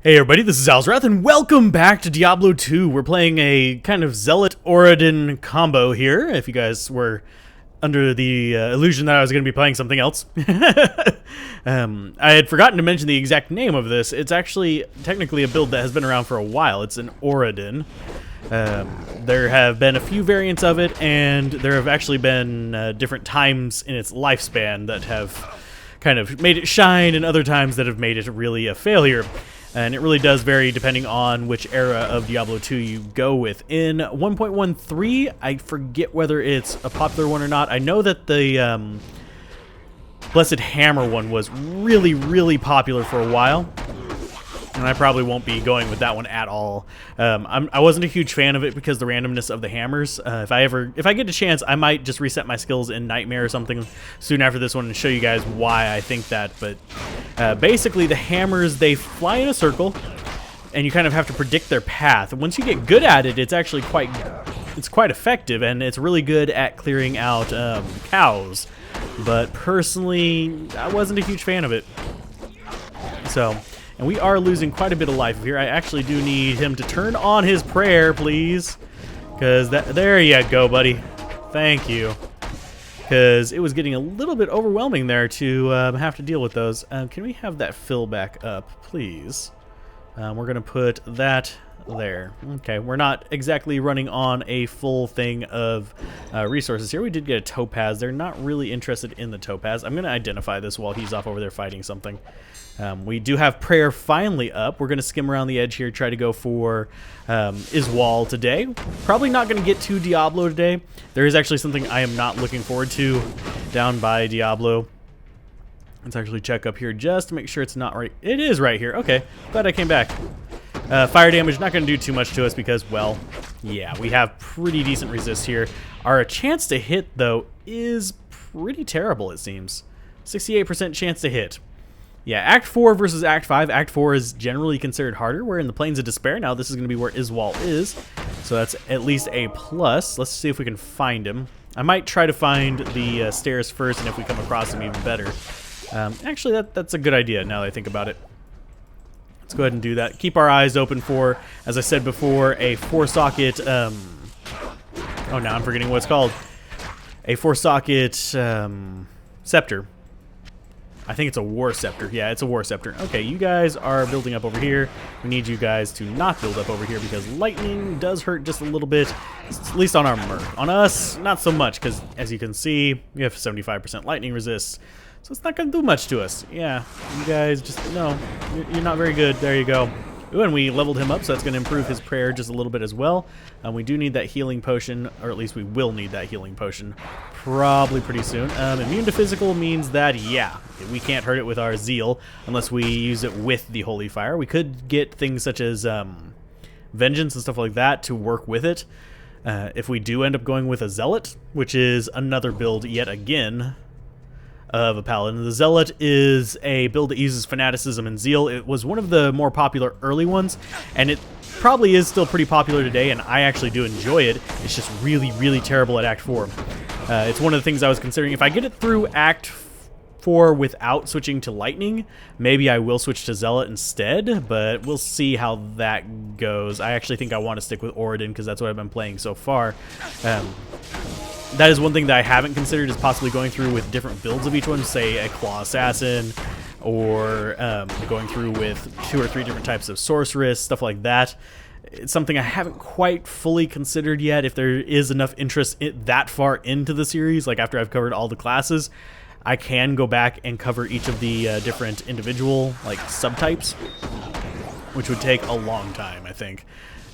Hey everybody, this is Alzorath, and welcome back to Diablo 2. We're playing a kind of Zealot Oradin combo here, if you guys were under the illusion that I was going to be playing something else. I had forgotten to mention the exact name of this. It's actually technically a build that has been around for a while. It's an Oradin. There have been a few variants of it, and there have actually been different times in its lifespan that have kind of made it shine, and other times that have made it really a failure. And it really does vary depending on which era of Diablo 2 you go with. In 1.13, I forget whether it's a popular one or not. I know that the Blessed Hammer one was really, really popular for a while. And I probably won't be going with that one at all. I wasn't a huge fan of it because the randomness of the hammers. If I get a chance, I might just reset my skills in Nightmare or something soon after this one and show you guys why I think that. But basically, the hammers, they fly in a circle, and you kind of have to predict their path. Once you get good at it, it's actually quite effective, and it's really good at clearing out cows. But personally, I wasn't a huge fan of it. So. And we are losing quite a bit of life here. I actually do need him to turn on his prayer, please. Because there you go, buddy. Thank you. Because it was getting a little bit overwhelming there to have to deal with those. Can we have that fill back up, please? We're going to put that there. Okay, we're not exactly running on a full thing of resources here. We did get a topaz. They're not really interested in the topaz. I'm going to identify this while he's off over there fighting something. We do have prayer finally up. We're going to skim around the edge here, try to go for Iswal today. Probably not going to get to Diablo today. There is actually something I am not looking forward to down by Diablo. Let's actually check up here just to make sure it's not right. It is right here. Okay, glad I came back. Fire damage not going to do too much to us because, well, yeah, we have pretty decent resist here. Our chance to hit, though, is pretty terrible, it seems. 68% chance to hit. Yeah, Act 4 versus Act 5. Act 4 is generally considered harder. We're in the Plains of Despair. Now this is going to be where Iswal is. So that's at least a plus. Let's see if we can find him. I might try to find the stairs first, and if we come across him, even better. Actually, that's a good idea now that I think about it. Let's go ahead and do that. Keep our eyes open for, as I said before, a 4-socket... oh, now I'm forgetting what it's called. A 4-socket scepter. I think it's a war scepter. Yeah, it's a war scepter. Okay, you guys are building up over here. We need you guys to not build up over here because lightning does hurt just a little bit, at least on our merc. On us, not so much because, as you can see, we have 75% lightning resist, so it's not going to do much to us. Yeah, you guys just, no, you're not very good. There you go. Ooh, and we leveled him up, so that's going to improve his prayer just a little bit as well. We do need that healing potion, or at least we will need that healing potion probably pretty soon. Immune to physical means that, yeah, we can't hurt it with our zeal unless we use it with the holy fire. We could get things such as vengeance and stuff like that to work with it. If we do end up going with a zealot, which is another build yet again of a paladin. The zealot is a build that uses fanaticism and zeal. It was one of the more popular early ones, and it probably is still pretty popular today, and I actually do enjoy it. It's just really, really terrible at Act 4. It's one of the things I was considering. If I get it through Act 4 without switching to lightning, maybe I will switch to zealot instead, but we'll see how that goes. I actually think I want to stick with Oradin because that's what I've been playing so far. That is one thing that I haven't considered, is possibly going through with different builds of each one, say a Claw Assassin, or going through with 2 or 3 different types of Sorceress, stuff like that. It's something I haven't quite fully considered yet. If there is enough interest that far into the series, like after I've covered all the classes, I can go back and cover each of the different individual like subtypes, which would take a long time, I think.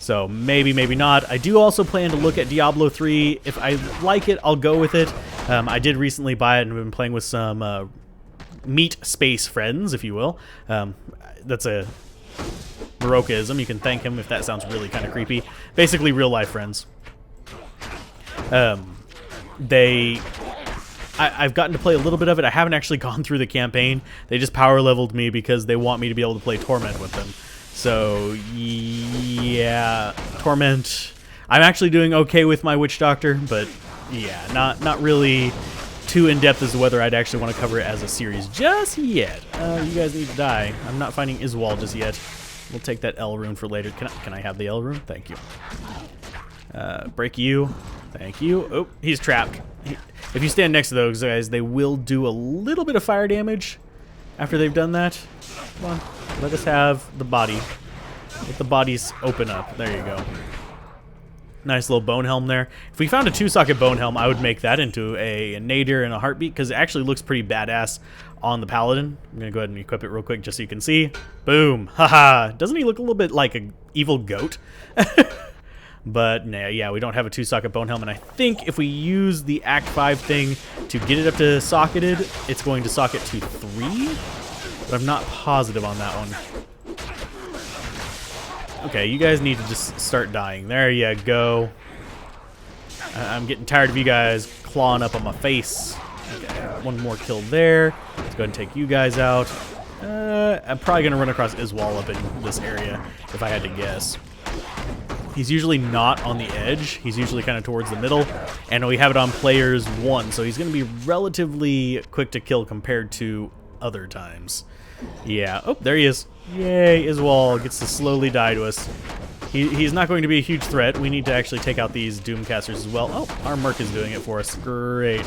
So maybe, maybe not. I do also plan to look at Diablo 3. If I like it, I'll go with it. I did recently buy it and have been playing with some meat space friends, if you will. That's a Baroqueism. You can thank him if that sounds really kind of creepy. Basically, real-life friends. I've gotten to play a little bit of it. I haven't actually gone through the campaign. They just power leveled me because they want me to be able to play Torment with them. So, yeah, Torment. I'm actually doing okay with my Witch Doctor, but yeah, not really too in-depth as to whether I'd actually want to cover it as a series just yet. You guys need to die. I'm not finding Iswal just yet. We'll take that L rune for later. Can I have the L rune? Thank you. Break you. Thank you. Oh, he's trapped. If you stand next to those guys, they will do a little bit of fire damage after they've done that. Come on. Let us have the body. Let the bodies open up. There you go. Nice little bone helm there. If we found a 2-socket bone helm, I would make that into a nadir in a heartbeat because it actually looks pretty badass on the Paladin. I'm going to go ahead and equip it real quick just so you can see. Boom. Haha. Doesn't he look a little bit like an evil goat? But nah, yeah, we don't have a 2-socket bone helm, and I think if we use the Act 5 thing to get it up to socketed, it's going to socket to 3, but I'm not positive on that one. Okay, you guys need to just start dying. There you go. I'm getting tired of you guys clawing up on my face. Okay, one more kill there. Let's go ahead and take you guys out. I'm probably going to run across Iswal up in this area, if I had to guess. He's usually not on the edge. He's usually kind of towards the middle. And we have it on players 1, so he's going to be relatively quick to kill compared to other times. Yeah. Oh, there he is. Yay, Iswal gets to slowly die to us. He's not going to be a huge threat. We need to actually take out these Doomcasters as well. Oh, our Merc is doing it for us. Great.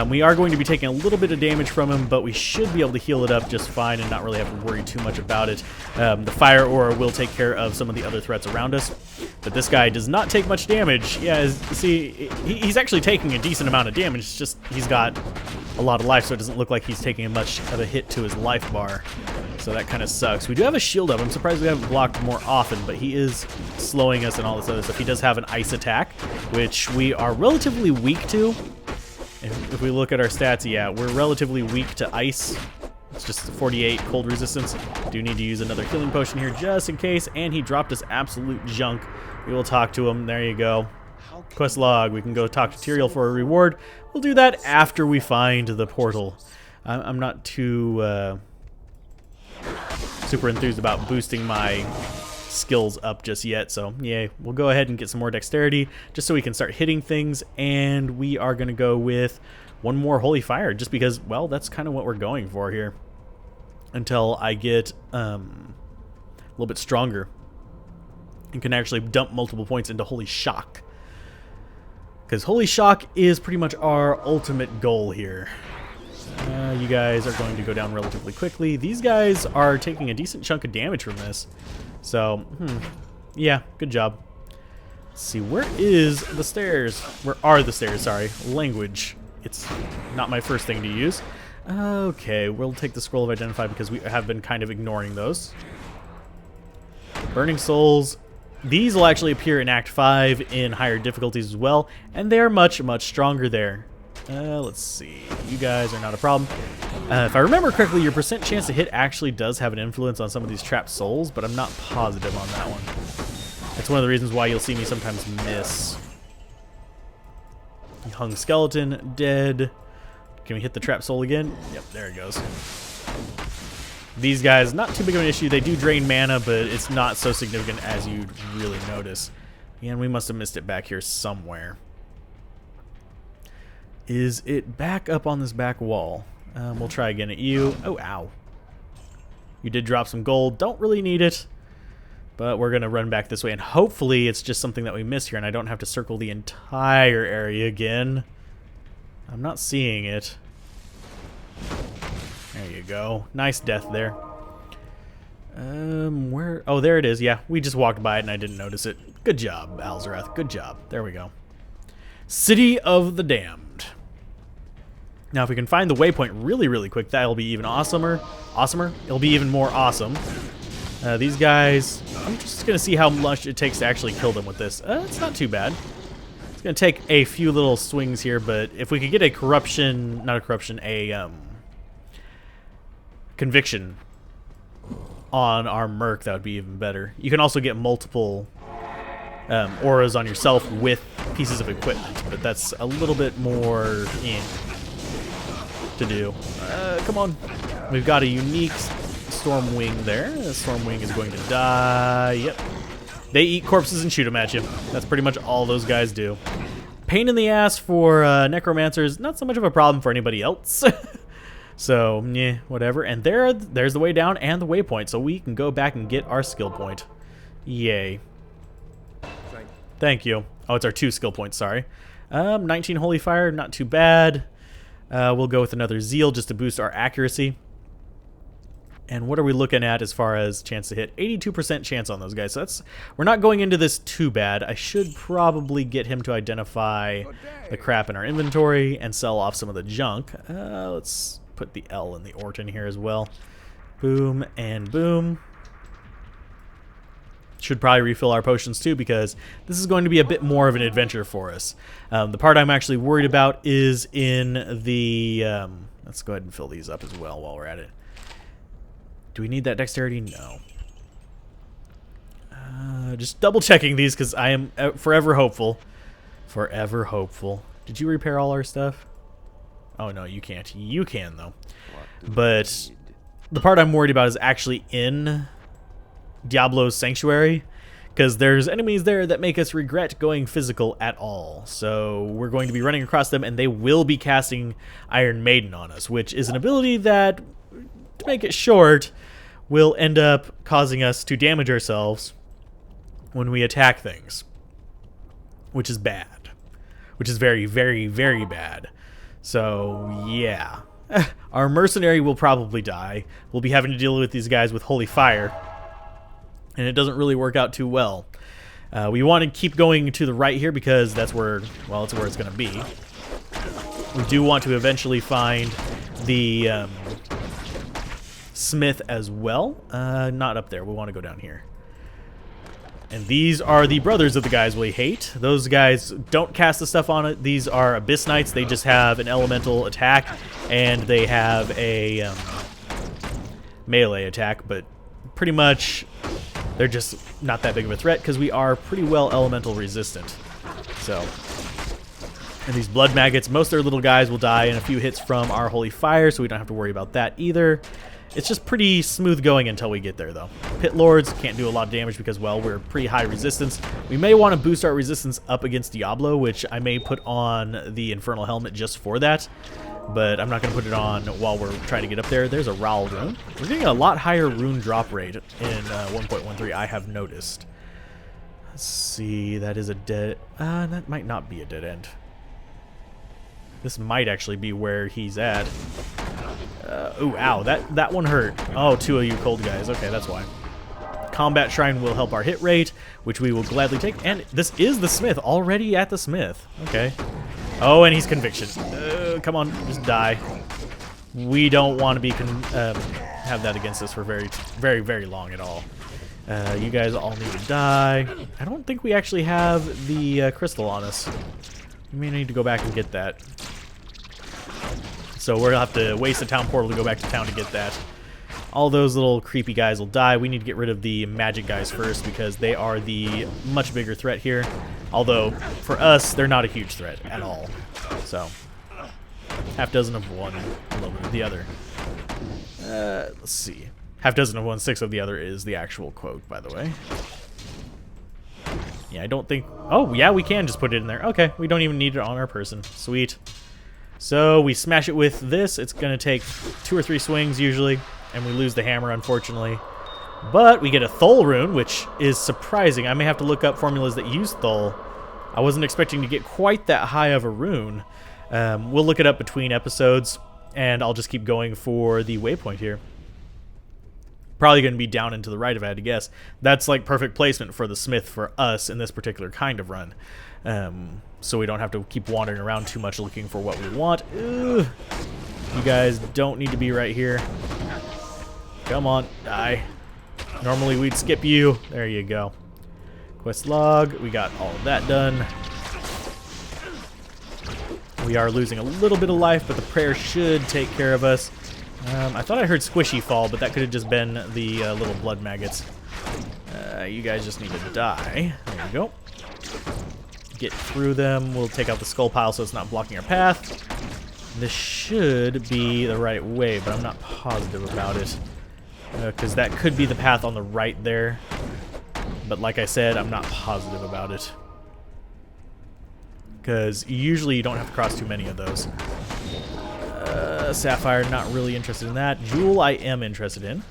We are going to be taking a little bit of damage from him, but we should be able to heal it up just fine and not really have to worry too much about it. The Fire Aura will take care of some of the other threats around us, but this guy does not take much damage. Yeah, see, he's actually taking a decent amount of damage. It's just he's got a lot of life, so it doesn't look like he's taking much of a hit to his life bar. So that kind of sucks. We do have a shield up. I'm surprised we haven't blocked more often, but he is slowing us and all this other stuff. He does have an ice attack, which we are relatively weak to. If we look at our stats, yeah, we're relatively weak to ice. It's just 48 cold resistance. Do need to use another healing potion here just in case, and he dropped us absolute junk. We will talk to him. There you go. Quest log. We can go talk to Tyrael for a reward. We'll do that after we find the portal. I'm not too super enthused about boosting my skills up just yet, so yeah, we'll go ahead and get some more dexterity just so we can start hitting things, and we are going to go with one more holy fire just because, well, that's kind of what we're going for here until I get a little bit stronger and can actually dump multiple points into holy shock, because holy shock is pretty much our ultimate goal here. You guys are going to go down relatively quickly. These guys are taking a decent chunk of damage from this. So, yeah, good job. Let's see, where is the stairs? Where are the stairs? Sorry, language. It's not my first thing to use. Okay, we'll take the scroll of identify because we have been kind of ignoring those. Burning souls. These will actually appear in Act 5 in higher difficulties as well, and they're much, much stronger there. Let's see. You guys are not a problem. If I remember correctly, your percent chance to hit actually does have an influence on some of these trapped souls, but I'm not positive on that one. That's one of the reasons why you'll see me sometimes miss. Hung skeleton, dead. Can we hit the trapped soul again? Yep, there it goes. These guys, not too big of an issue. They do drain mana, but it's not so significant as you'd really notice. And we must have missed it back here somewhere. Is it back up on this back wall? We'll try again at you. Oh, ow. You did drop some gold. Don't really need it. But we're going to run back this way. And hopefully it's just something that we missed here and I don't have to circle the entire area again. I'm not seeing it. There you go. Nice death there. Where? Oh, there it is. Yeah, we just walked by it and I didn't notice it. Good job, Alzorath. Good job. There we go. City of the Damned. Now, if we can find the waypoint really, really quick, that'll be even awesomer. It'll be even more awesome. These guys, I'm just going to see how much it takes to actually kill them with this. It's not too bad. It's going to take a few little swings here, but if we could get a conviction on our Merc, that would be even better. You can also get multiple auras on yourself with pieces of equipment, but that's a little bit more to do. Come on. We've got a unique Stormwing there. The Stormwing is going to die. Yep. They eat corpses and shoot them at you. That's pretty much all those guys do. Pain in the ass for Necromancers. Not so much of a problem for anybody else. So, yeah, whatever. And there's the way down and the waypoint, so we can go back and get our skill point. Yay. Thank you. Oh, it's our 2 skill points, sorry. 19 Holy Fire, not too bad. We'll go with another Zeal just to boost our accuracy. And what are we looking at as far as chance to hit? 82% chance on those guys. So we're not going into this too bad. I should probably get him to identify the crap in our inventory and sell off some of the junk. Let's put the L in the Orton here as well. Boom and boom. Should probably refill our potions too, because this is going to be a bit more of an adventure for us. The part I'm actually worried about is in the... let's go ahead and fill these up as well while we're at it. Do we need that dexterity? No. Just double checking these because I am forever hopeful. Forever hopeful. Did you repair all our stuff? Oh no, you can't. You can though. But the part I'm worried about is actually in Diablo's Sanctuary, because there's enemies there that make us regret going physical at all. So we're going to be running across them, and they will be casting Iron Maiden on us, which is an ability that, to make it short, will end up causing us to damage ourselves when we attack things, which is bad, which is very, very, very bad. So yeah, our mercenary will probably die. We'll be having to deal with these guys with Holy Fire, and it doesn't really work out too well. We want to keep going to the right here because that's where, well, it's where it's going to be. We do want to eventually find the smith as well. Not up there. We want to go down here. And these are the brothers of the guys we hate. Those guys don't cast the stuff on it. These are Abyss Knights. They just have an elemental attack, and they have a melee attack, but pretty much they're just not that big of a threat because we are pretty well elemental resistant. So, and these blood maggots, most of their little guys will die in a few hits from our Holy Fire, so we don't have to worry about that either. It's just pretty smooth going until we get there, though. Pit Lords can't do a lot of damage because, well, we're pretty high resistance. We may want to boost our resistance up against Diablo, which I may put on the Infernal Helmet just for that. But I'm not going to put it on while we're trying to get up there. There's a Raoul rune. We're getting a lot higher rune drop rate in 1.13, I have noticed. Let's see, that is a dead... that might not be a dead end. This might actually be where he's at. Ooh, ow, that one hurt. Oh, 2 of you cold guys. Okay, that's why. Combat Shrine will help our hit rate, which we will gladly take. And this is the Smith, already at the Smith. Okay. Oh, and he's Conviction. Come on, just die. We don't want to be have that against us for very, very, very long at all. You guys all need to die. I don't think we actually have the crystal on us. We may need to go back and get that. So we're going to have to waste a town portal to go back to town to get that. All those little creepy guys will die. We need to get rid of the magic guys first because they are the much bigger threat here. Although, for us, they're not a huge threat at all. So, half dozen of one, a little bit of the other. Let's see. Half dozen of one, 6 of the other is the actual quote, by the way. Yeah, I don't think... Oh, yeah, we can just put it in there. Okay, we don't even need it on our person. Sweet. So we smash it with this. It's going to take 2 or 3 swings usually, and we lose the hammer, unfortunately. But we get a Thol rune, which is surprising. I may have to look up formulas that use Thol. I wasn't expecting to get quite that high of a rune. We'll look it up between episodes, and I'll just keep going for the waypoint here. Probably going to be down and to the right if I had to guess. That's like perfect placement for the Smith for us in this particular kind of run. So we don't have to keep wandering around too much looking for what we want. Ugh. You guys don't need to be right here. Come on, die. Normally we'd skip you. There you go. Quest log. We got all of that done. We are losing a little bit of life, but the prayer should take care of us. I thought I heard Squishy fall, but that could have just been the little blood maggots. You guys just need to die. There you go. Get through them. We'll take out the skull pile so it's not blocking our path. This should be the right way, but I'm not positive about it. Because that could be the path on the right there. But like I said, I'm not positive about it. Because usually you don't have to cross too many of those. Sapphire, not really interested in that. Jewel, I am interested in.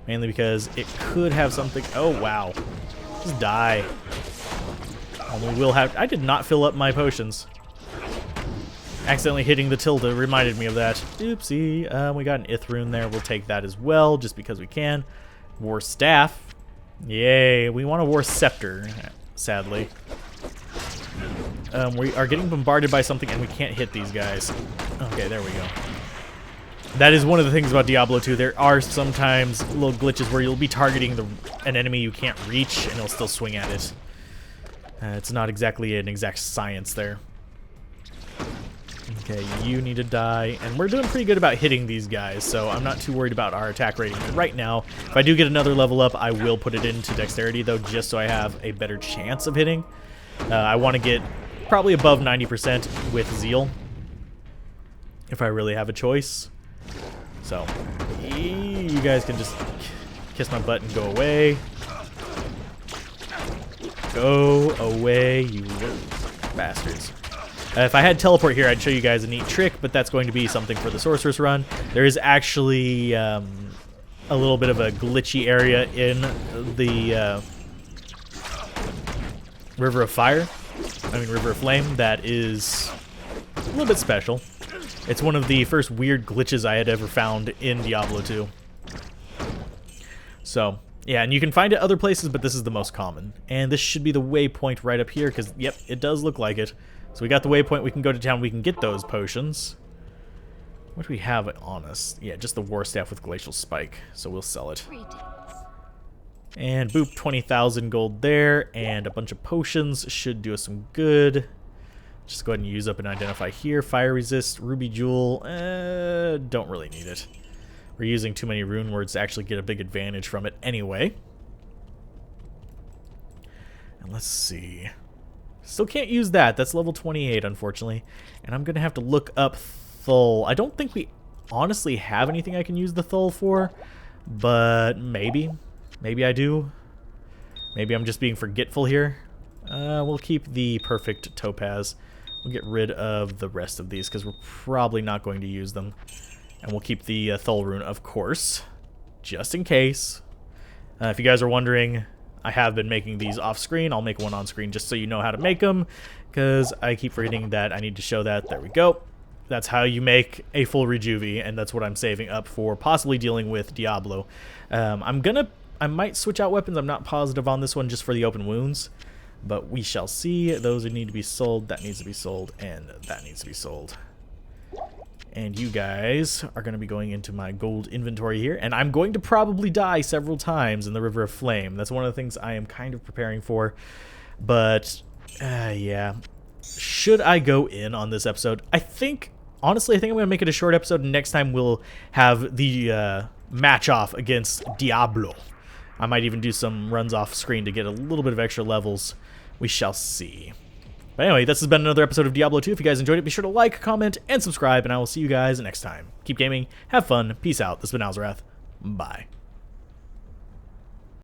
Mainly because it could have something... Oh, wow. Just die. Only will have... I did not fill up my potions. Accidentally hitting the tilde reminded me of that. Oopsie. We got an Ith rune there. We'll take that as well, just because we can. War Staff. Yay. We want a War Scepter, sadly. We are getting bombarded by something, and we can't hit these guys. Okay, there we go. That is one of the things about Diablo 2. There are sometimes little glitches where you'll be targeting an enemy you can't reach, and it'll still swing at it. It's not exactly an exact science there. Okay, you need to die. And we're doing pretty good about hitting these guys, so I'm not too worried about our attack rating right now. If I do get another level up, I will put it into Dexterity, though, just so I have a better chance of hitting. I want to get probably above 90% with Zeal, if I really have a choice. So, you guys can just kiss my butt and go away. Go away, you little bastards. If I had teleport here, I'd show you guys a neat trick, but that's going to be something for the Sorceress run. There is actually a little bit of a glitchy area in the River of Flame that is a little bit special. It's one of the first weird glitches I had ever found in Diablo 2. So, yeah, and you can find it other places, but this is the most common. And this should be the waypoint right up here, because, yep, it does look like it. So we got the waypoint, we can go to town, we can get those potions. What do we have on us? Yeah, just the War Staff with Glacial Spike, so we'll sell it. And boop, 20,000 gold there, and a bunch of potions should do us some good. Just go ahead and use up and identify here. Fire Resist, Ruby Jewel, don't really need it. We're using too many rune words to actually get a big advantage from it anyway. And let's see. Still can't use that. That's level 28, unfortunately. And I'm going to have to look up Thul. I don't think we honestly have anything I can use the Thul for, but maybe. Maybe I do. Maybe I'm just being forgetful here. We'll keep the Perfect Topaz. We'll get rid of the rest of these because we're probably not going to use them. And we'll keep the Thul rune, of course, just in case. If you guys are wondering, I have been making these off-screen. I'll make one on-screen just so you know how to make them, because I keep forgetting that I need to show that. There we go. That's how you make a full Rejuvie, and that's what I'm saving up for possibly dealing with Diablo. I might switch out weapons. I'm not positive on this one just for the open wounds, but we shall see. Those need to be sold. That needs to be sold, and that needs to be sold. And you guys are going to be going into my gold inventory here, and I'm going to probably die several times in the River of Flame. That's one of the things I am kind of preparing for, but yeah. Should I go in on this episode? Honestly, I think I'm going to make it a short episode, and next time we'll have the match off against Diablo. I might even do some runs off screen to get a little bit of extra levels. We shall see. But anyway, this has been another episode of Diablo 2. If you guys enjoyed it, be sure to like, comment, and subscribe, and I will see you guys next time. Keep gaming, have fun, peace out. This has been Alzorath. Bye.